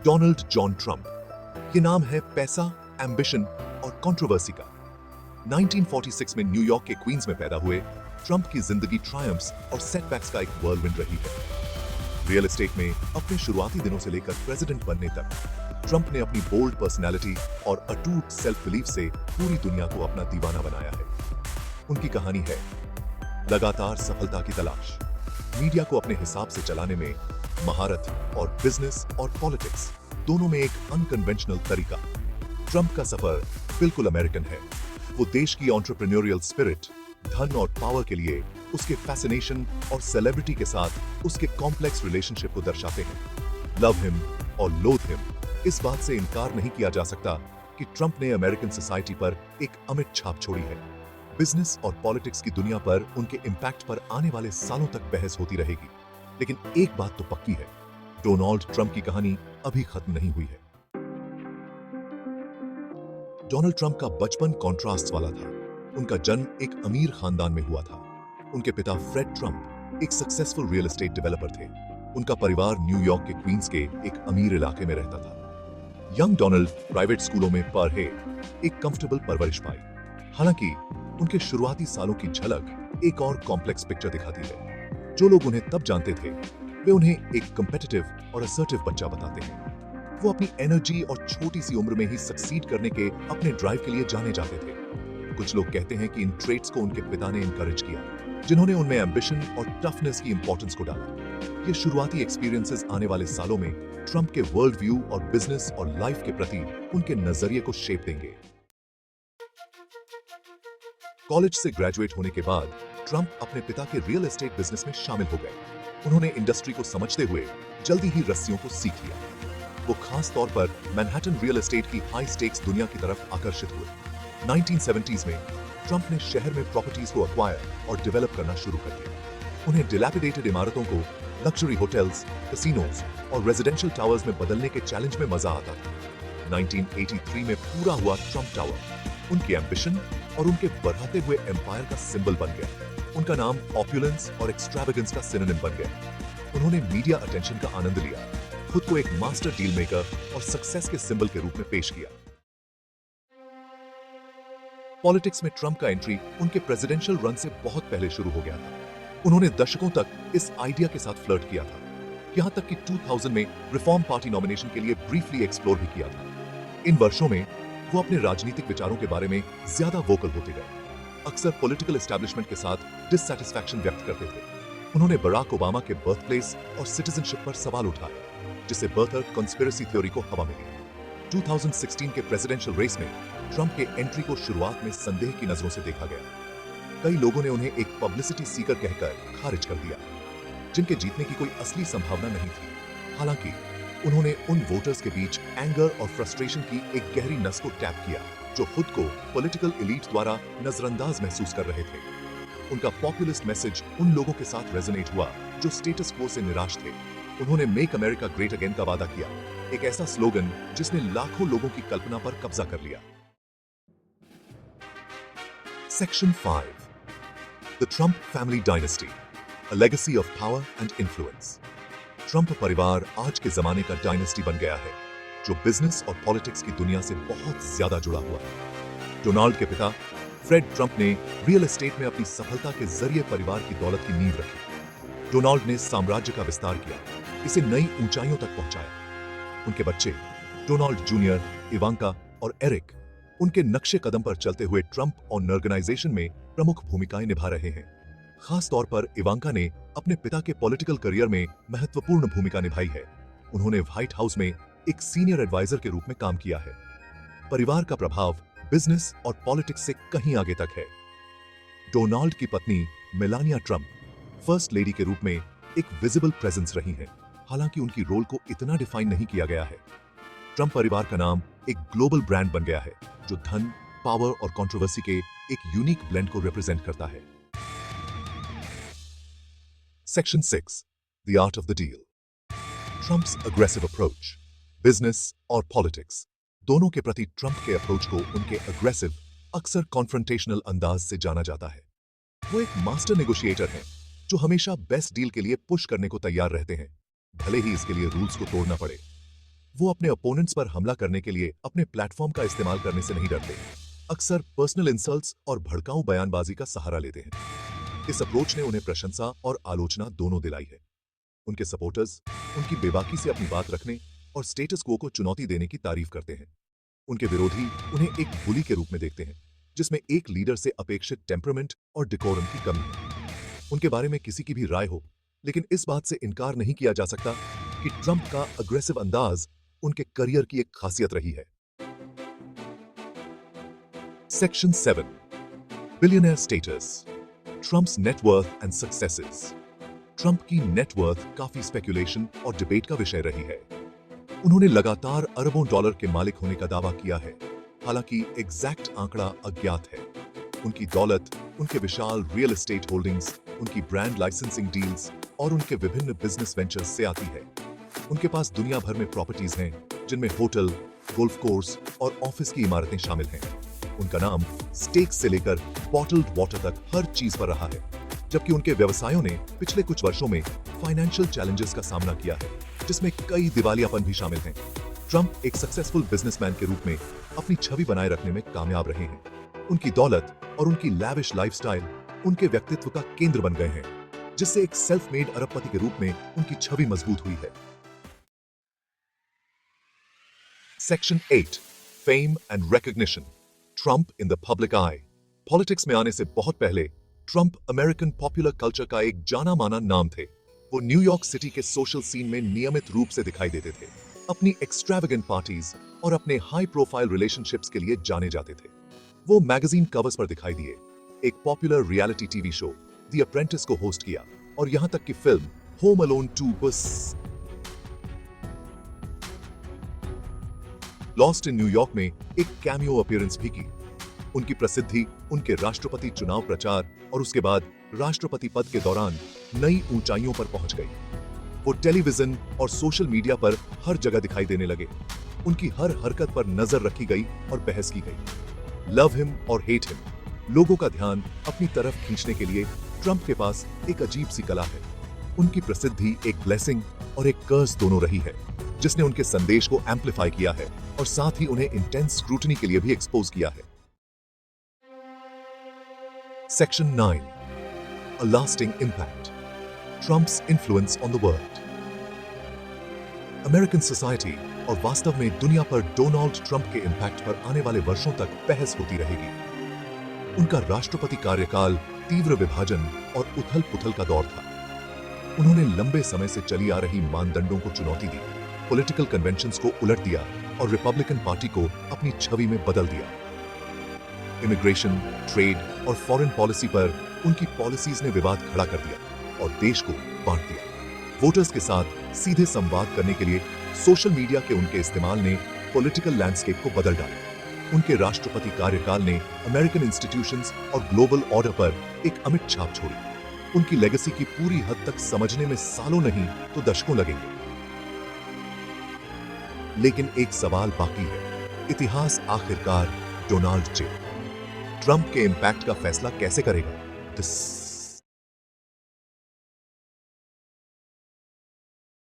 Donald John Trump. ये नाम है पैसा, एम्बिशन और कंट्रोवर्सी का। 1946 में न्यूयॉर्क के क्वींस में पैदा हुए ट्रंप की जिंदगी ट्रायम्फ्स और सेटबैक्स का एक व्हर्लविंड रही है। रियल एस्टेट में अपने शुरुआती दिनों से लेकर प्रेसिडेंट बनने तक ट्रंप ने अपनी बोल्ड पर्सनैलिटी और अटूट सेल्फ बिलीफ से पूरी दुनिया को अपना दीवाना बनाया है। उनकी कहानी है लगातार सफलता की तलाश, मीडिया को अपने हिसाब से चलाने में महारत और बिजनेस और पॉलिटिक्स दोनों में एक अनकन्वेंशनल तरीका। ट्रंप का सफर बिल्कुल अमेरिकन है। वो देश की एंटरप्रेन्योरियल स्पिरिट, धन और पावर के लिए उसके फैसिनेशन और सेलिब्रिटी के साथ उसके कॉम्प्लेक्स रिलेशनशिप को दर्शाते हैं। लव हिम और लोथ हिम, इस बात से इनकार नहीं किया जा सकता कि ट्रंप ने अमेरिकन सोसाइटी पर एक अमिट छाप छोड़ी है। बिजनेस और पॉलिटिक्स की दुनिया पर उनके इम्पैक्ट पर आने वाले सालों तक बहस होती रहेगी, लेकिन एक बात तो पक्की है, डोनाल्ड ट्रंप की कहानी अभी खत्म नहीं हुई है। डोनाल्ड ट्रंप का बचपन कॉन्ट्रास्ट वाला था। उनका जन्म एक अमीर खानदान में हुआ था। उनके पिता फ्रेड ट्रंप एक सक्सेसफुल रियल एस्टेट डेवलपर थे। उनका परिवार न्यूयॉर्क के क्वींस के एक अमीर इलाके में रहता था। यंग डोनाल्ड प्राइवेट स्कूलों में पढ़े एक कंफर्टेबल परवरिश पाई। हालांकि उनके शुरुआती सालों की झलक एक और कॉम्प्लेक्स पिक्चर दिखाती है। जो लोग उन्हें तब जानते थे, वे उन्हें एक कम्पिटिटिव और असर्टिव बच्चा बताते हैं। वो अपनी एनर्जी और छोटी सी उम्र में ही सक्सीड करने के अपने ड्राइव के लिए जाने जाते थे। कुछ लोग कहते हैं कि इन ट्रेट्स को उनके पिता ने इनकरेज किया, जिन्होंने उनमें एम्बिशन और टफनेस की इंपॉर्टेंस को डाला। ये शुरुआती एक्सपीरियंसेस आने वाले सालों में ट्रंप के वर्ल्ड व्यू और बिजनेस और लाइफ के प्रति उनके नजरिए को शेप देंगे। कॉलेज से ग्रेजुएट होने के बाद ट्रंप अपने पिता के रियल एस्टेट बिजनेस में शामिल हो गए। उन्होंने इंडस्ट्री को समझते हुए जल्दी ही रस्सियों को सीख लिया। वो खास तौर पर मैनहट्टन रियल एस्टेट की हाई स्टेक्स दुनिया की तरफ आकर्षित हुए। 1970s में ट्रंप ने शहर में प्रॉपर्टीज को अक्वायर और डेवलप करना शुरू कर दिया। उन्हें डिलैपिडेटेड इमारतों को लग्जरी होटल्स, कैसीनोज और रेजिडेंशियल टावर्स में बदलने के चैलेंज में मजा आता था। 1983 में पूरा हुआ ट्रंप टावर उनकी एम्बिशन और उनके बढ़ाते हुए एम्पायर का सिंबल बन गया। उनका नाम ऑप्युलेंस और एक्सट्रावेगेंस का सिनोनिम बन गया। उन्होंने मीडिया अटेंशन का आनंद लिया, खुद को एक मास्टर डील मेकर और सक्सेस के सिंबल के रूप में पेश किया। पॉलिटिक्स में ट्रंप का एंट्री उनके प्रेसिडेंशियल रन से बहुत पहले शुरू हो गया था। उन्होंने दशकों तक इस आइडिया के साथ फ्लर्ट किया था, यहां तक कि 2000 में रिफॉर्म पार्टी नॉमिनेशन के लिए ब्रीफली एक्सप्लोर भी किया था। इन वर्षों में वो अपने राजनीतिक विचारों के बारे में ज्यादा वोकल होते गए। अक्सर पॉलिटिकल एस्टैब्लिशमेंट के साथ डिससैटिस्फैक्शन व्यक्त करते थे। उन्होंने बराक ओबामा के बर्थप्लेस और सिटीजनशिप पर सवाल उठाए, जिससे बर्थर कॉन्स्पिरेसी थ्योरी को हवा मिली। 2016 के प्रेसिडेंशियल रेस में ट्रंप के एंट्री को शुरुआत में संदेह की नजरों से देखा गया। कई लोगों ने उन्हें एक पब्लिसिटी सीकर कहकर खारिज कर दिया, जिनके जीतने की कोई असली संभावना नहीं थी। हालांकि उन्होंने उन वोटर्स के बीच एंगर और फ्रस्ट्रेशन की एक गहरी नस को टैप किया, जो खुद को पॉलिटिकल एलीट द्वारा नजरअंदाज महसूस कर रहे थे। उनका पॉपुलिस्ट मैसेज उन लोगों के साथ रेजोनेट हुआ जो स्टेटस क्वो से निराश थे। उन्होंने मेक अमेरिका ग्रेट अगेन का वादा किया, एक ऐसा स्लोगन जिसने लाखों लोगों की कल्पना पर कब्जा कर लिया। Section 5, the Trump family dynasty, a legacy of power and influence. Trump परिवार आज के जमाने का डायनेस्टी बन गया है, जो बिजनेस और पॉलिटिक्स की दुनिया से बहुत ज्यादा जुड़ा हुआ है। डोनाल्ड के पिता फ्रेड ट्रंप ने रियल एस्टेट में अपनी सफलता के जरिए परिवार की दौलत की नींव रखी। डोनाल्ड ने साम्राज्य का विस्तार किया, इसे नई ऊंचाइयों तक पहुंचाया। उनके बच्चे डोनाल्ड जूनियर, इवांका और एरिक उनके नक्शे कदम पर चलते हुए ट्रंप ऑर्गेनाइजेशन में प्रमुख भूमिकाएं निभा रहे हैं। खास तौर पर इवांका ने अपने पिता के पॉलिटिकल करियर में महत्वपूर्ण भूमिका निभाई है। उन्होंने व्हाइट हाउस में एक सीनियर एडवाइजर के रूप में काम किया है। परिवार का प्रभाव बिजनेस और पॉलिटिक्स से कहीं आगे तक है। डोनाल्ड की पत्नी मेलानिया ट्रंप फर्स्ट लेडी के रूप में एक विजिबल प्रेजेंस रही हैं, हालांकि उनकी रोल को इतना डिफाइन नहीं किया गया है। ट्रंप परिवार का नाम एक ग्लोबल ब्रांड बन गया है, जो धन, पावर और कंट्रोवर्सी के एक यूनिक ब्लेंड को रिप्रेजेंट करता है। Section 6, the art of the deal. Trump's aggressive approach. Business और पॉलिटिक्स दोनों के प्रति ट्रंप के अप्रोच को उनके अग्रेसिव, अक्सर कॉन्फ्रंटेशनल अंदाज से जाना जाता है। वो एक मास्टर नेगोशिएटर हैं, जो हमेशा बेस्ट डील के लिए पुश करने को तैयार रहते हैं, भले ही इसके लिए रूल्स को तोड़ना पड़े। वो अपने ओपोनेंट्स पर हमला करने के लिए अपने प्लेटफॉर्म का इस्तेमाल करने से नहीं डरते। अक्सर पर्सनल इंसल्ट्स और भड़काऊ बयानबाजी का सहारा लेते हैं। इस अप्रोच ने उन्हें प्रशंसा और आलोचना दोनों दिलाई है। उनके सपोर्टर्स उनकी बेबाकी से अपनी बात रखने और स्टेटस क्वो को चुनौती देने की तारीफ करते हैं। उनके विरोधी उन्हें एक बुली के रूप में देखते हैं, जिसमें एक लीडर से अपेक्षित टेम्परामेंट और डिकोरम की कमी है। उनके बारे में किसी की भी राय हो, लेकिन इस बात से इनकार नहीं किया जा सकता कि ट्रंप का अग्रेसिव अंदाज उनके करियर की एक खासियत रही है। Section 7, billionaire status, Trump's net worth and successes. Trump की नेटवर्थ काफी स्पेकुलेशन और डिबेट का विषय रही है। उन्होंने लगातार अरबों डॉलर के मालिक होने का दावा किया है, हालांकि एग्जैक्ट आंकड़ा अज्ञात है। उनकी दौलत उनके विशाल रियल एस्टेट होल्डिंग्स, उनकी ब्रांड लाइसेंसिंग डील्स और उनके विभिन्न बिजनेस वेंचर्स से आती है। उनके पास दुनिया भर में प्रॉपर्टीज हैं, जिनमें होटल, गोल्फ कोर्स और ऑफिस की इमारतें शामिल हैं। उनका नाम स्टेक्स से लेकर बॉटल्ड वाटर तक हर चीज पर रहा है, जबकि उनके व्यवसायों ने पिछले कुछ वर्षों में फाइनेंशियल चैलेंजेस का सामना किया है, जिसमें कई दिवालियापन भी शामिल हैं। ट्रंप एक सक्सेसफुल बिजनेसमैन के रूप में अपनी छवि बनाए रखने में कामयाब रहे हैं। उनकी दौलत और उनकी लैविश लाइफस्टाइल उनके व्यक्तित्व का केंद्र बन गए हैं, जिससे एक सेल्फ मेड अरबपति के रूप में उनकी छवि मजबूत हुई है। Section 8, fame and recognition, Trump in the public I. Politics में आने से बहुत पहले ट्रंप अमेरिकन पॉपुलर कल्चर का एक जाना माना नाम थे। वो न्यूयॉर्क सिटी के सोशल सीन में नियमित रूप से दिखाई देते थे। अपनी एक्सट्रावेगेंट पार्टीज और अपने हाई प्रोफाइल रिलेशनशिप्स के लिए जाने जाते थे। वो मैगजीन कवर्स पर दिखाई दिए, एक popular reality TV show the apprentice को होस्ट किया और यहां तक कि फिल्म होम अलोन 2 बस लॉस्ट इन न्यूयॉर्क में एक कैमियो अपीयरेंस भी की। उनकी प्रसिद्धि उनके राष्ट्रपति चुनाव प्रचार और उसके बाद राष्ट्रपति पद के दौरान नई ऊंचाइयों पर पहुंच गई। वो टेलीविजन और सोशल मीडिया पर हर जगह दिखाई देने लगे। उनकी हर हरकत पर नजर रखी गई और बहस की गई। लव हिम और हेट हिम, लोगों का ध्यान अपनी तरफ खींचने के लिए ट्रंप के पास एक अजीब सी कला है। उनकी प्रसिद्धि एक ब्लेसिंग और एक कर्स दोनों रही है, जिसने उनके संदेश को एम्पलीफाई किया है और साथ ही उन्हें इंटेंस स्क्रूटनी के लिए भी एक्सपोज किया है। Section 9, a lasting impact, Trump's influence on the world. American society और वास्तव में दुनिया पर डोनाल्ड ट्रंप के इम्पैक्ट पर आने वाले वर्षों तक बहस होती रहेगी। उनका राष्ट्रपति कार्यकाल तीव्र विभाजन और उथल-पुथल का दौर था। उन्होंने लंबे समय से चली आ रही मानदंडों को चुनौती दी, पॉलिटिकल कन्वेंशंस को उलट दिया और रिपब्लिकन पार्टी को अपनी छवि में बदल दिया। इमिग्रेशन, ट्रेड और फॉरेन पॉलिसी पर उनकी पॉलिसीज ने विवाद खड़ा कर दिया और देश को बांट दिया। वोटर्स के साथ सीधे संवाद करने के लिए सोशल मीडिया के उनके इस्तेमाल ने पॉलिटिकल लैंडस्केप को बदल डाला। उनके राष्ट्रपति कार्यकाल ने अमेरिकन इंस्टीट्यूशंस और ग्लोबल ऑर्डर पर एक अमिट छाप छोड़ी। उनकी लेगेसी की पूरी हद तक समझने में सालों नहीं तो दशकों लगेंगे। लेकिन एक सवाल बाकी है, इतिहास आखिरकार डोनाल्ड जे ट्रंप के इंपैक्ट का फैसला कैसे करेगा?